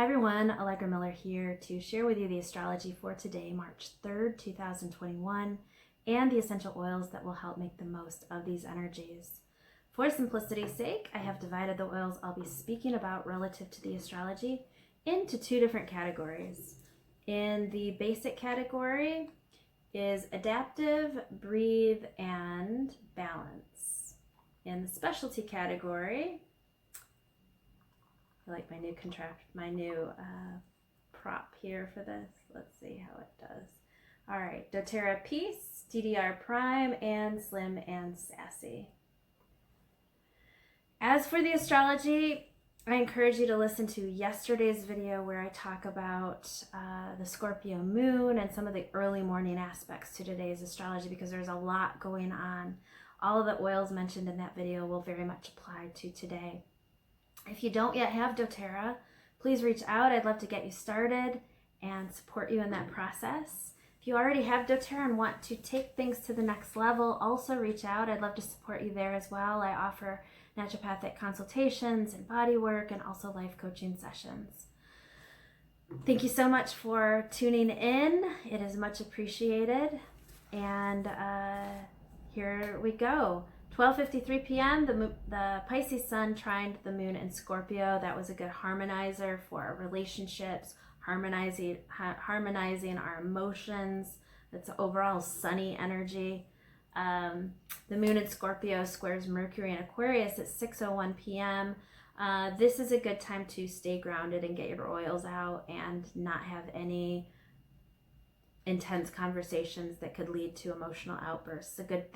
Hi everyone, Allegra Miller here to share with you the astrology for today, March 3rd, 2021, and the essential oils that will help make the most of these energies. For simplicity's sake, I have divided the oils I'll be speaking about relative to the astrology into two different categories. In the basic category is adaptive, breathe, and balance. In the specialty category, I like my new prop here for this. Let's see how it does. All right, doterra Peace, DDR Prime, and Slim and Sassy. As for the astrology, I encourage you to listen to yesterday's video where I talk about the Scorpio moon and some of the early morning aspects to today's astrology, because there's a lot going on. All of the oils mentioned in that video will very much apply to today. If you don't yet have doterra, please reach out. I'd love to get you started and support you in that process. If you already have doterra and want to take things to the next level, also reach out. I'd love to support you there as well. I offer naturopathic consultations and bodywork and also life coaching sessions. Thank you so much for tuning in. It is much appreciated. And here we go. 12:53 p.m. the Pisces sun trined the moon in Scorpio. That was a good harmonizer for our relationships, harmonizing our emotions. It's overall sunny energy. The moon in Scorpio squares Mercury in Aquarius at 6:01 p.m. This is a good time to stay grounded and get your oils out and not have any intense conversations that could lead to emotional outbursts. A good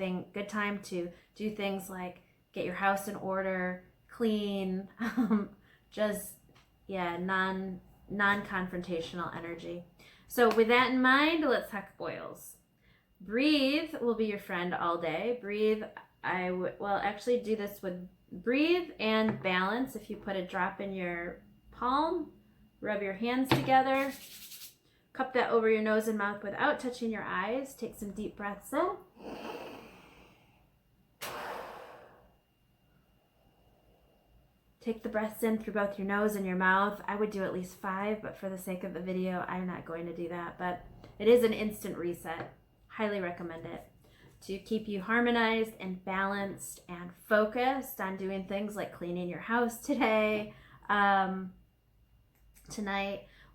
time to do things like get your house in order, clean, non-confrontational energy. So with that in mind, let's talk oils. Breathe will be your friend all day. Breathe, actually do this with breathe and balance. If you put a drop in your palm, rub your hands together, cup that over your nose and mouth without touching your eyes. Take some deep breaths in. Take the breaths in through both your nose and your mouth. I would do at least 5, but for the sake of the video, I'm not going to do that. But it is an instant reset. Highly recommend it to keep you harmonized and balanced and focused on doing things like cleaning your house tonight.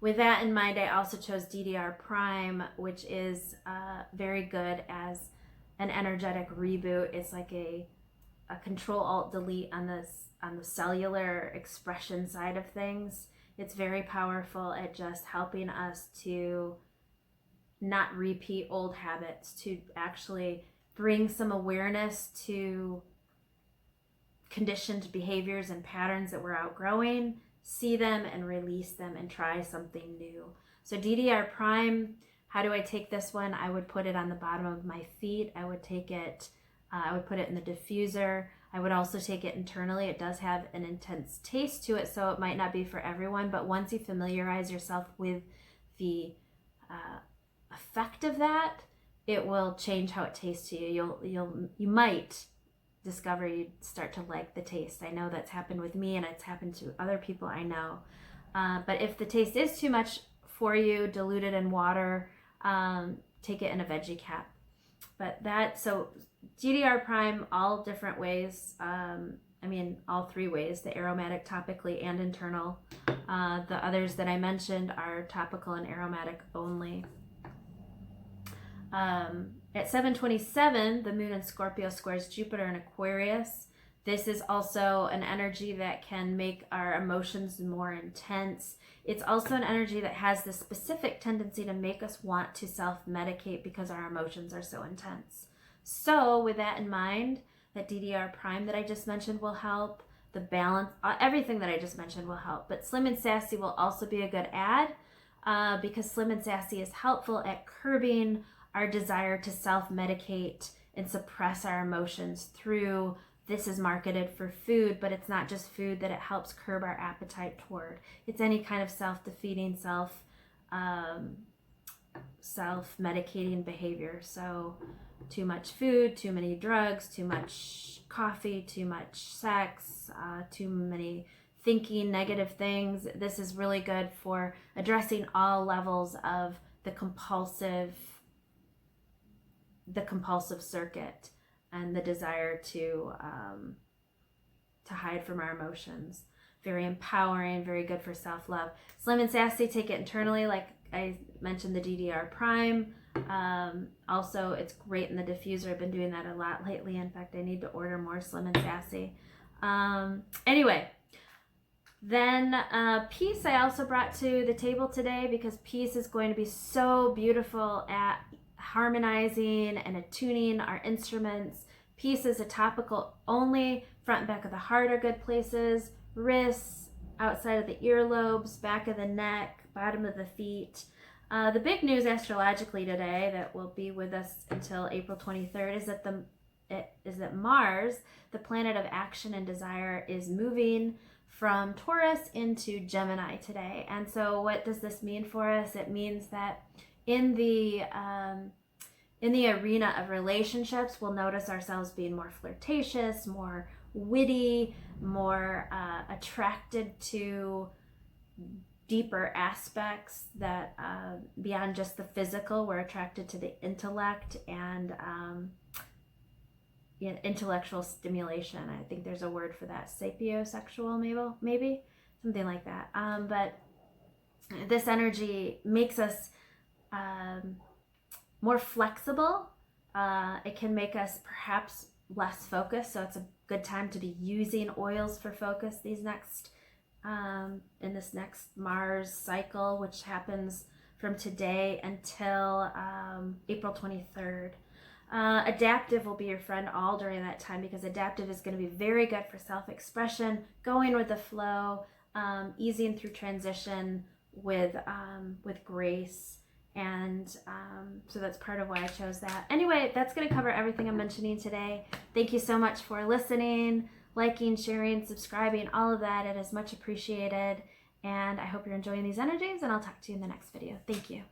With that in mind, I also chose DDR Prime, which is very good as an energetic reboot. It's like a Control-Alt-Delete on the cellular expression side of things. It's very powerful at just helping us to not repeat old habits, to actually bring some awareness to conditioned behaviors and patterns that we're outgrowing, see them and release them and try something new. So DDR Prime, how do I take this one? I would put it on the bottom of my feet. I would take it, I would put it in the diffuser. I would also take it internally. It does have an intense taste to it, so it might not be for everyone, but once you familiarize yourself with the effect of that, it will change how it tastes to you. You might discover you start to like the taste. I know that's happened with me and it's happened to other people I know. But if the taste is too much for you, dilute it in water, take it in a veggie cap. So DDR Prime, all different ways. All 3 ways, the aromatic, topically, and internal. The others that I mentioned are topical and aromatic only. At 7:27, the moon in Scorpio squares Jupiter in Aquarius. This is also an energy that can make our emotions more intense. It's also an energy that has the specific tendency to make us want to self-medicate because our emotions are so intense. So with that in mind, that DDR Prime that I just mentioned will help. The balance, everything that I just mentioned will help. But Slim and Sassy will also be a good add because Slim and Sassy is helpful at curbing our desire to self-medicate and suppress our emotions through, this is marketed for food, but it's not just food that it helps curb our appetite toward. It's any kind of self-defeating, self-medicating behavior. So too much food, too many drugs, too much coffee, too much sex, too many thinking negative things. This is really good for addressing all levels of the compulsive circuit and the desire to hide from our emotions. Very empowering, very good for self-love. Slim and Sassy, take it internally, like I mentioned, the DDR Prime. Also, it's great in the diffuser. I've been doing that a lot lately. In fact, I need to order more Slim and Sassy. Anyway, then peace I also brought to the table today, because peace is going to be so beautiful at harmonizing and attuning our instruments. Peace is a topical only. Front and back of the heart are good places. Wrists, outside of the earlobes, back of the neck, bottom of the feet. The big news astrologically today that will be with us until April 23rd is that Mars, the planet of action and desire, is moving from Taurus into Gemini today. And so what does this mean for us? It means that in the arena of relationships, we'll notice ourselves being more flirtatious, more witty, more attracted to deeper aspects that beyond just the physical. We're attracted to the intellect and intellectual stimulation. I think there's a word for that, sapiosexual, maybe something like that. But this energy makes us more flexible. It can make us perhaps less focused, so it's a good time to be using oils for focus in this next Mars cycle, which happens from today until April 23rd. Adaptive will be your friend all during that time, because adaptive is going to be very good for self-expression, going with the flow, easing through transition with grace. And so that's part of why I chose that. Anyway, that's going to cover everything I'm mentioning today. Thank you so much for listening, liking, sharing, subscribing, all of that. It is much appreciated. And I hope you're enjoying these energies, and I'll talk to you in the next video. Thank you.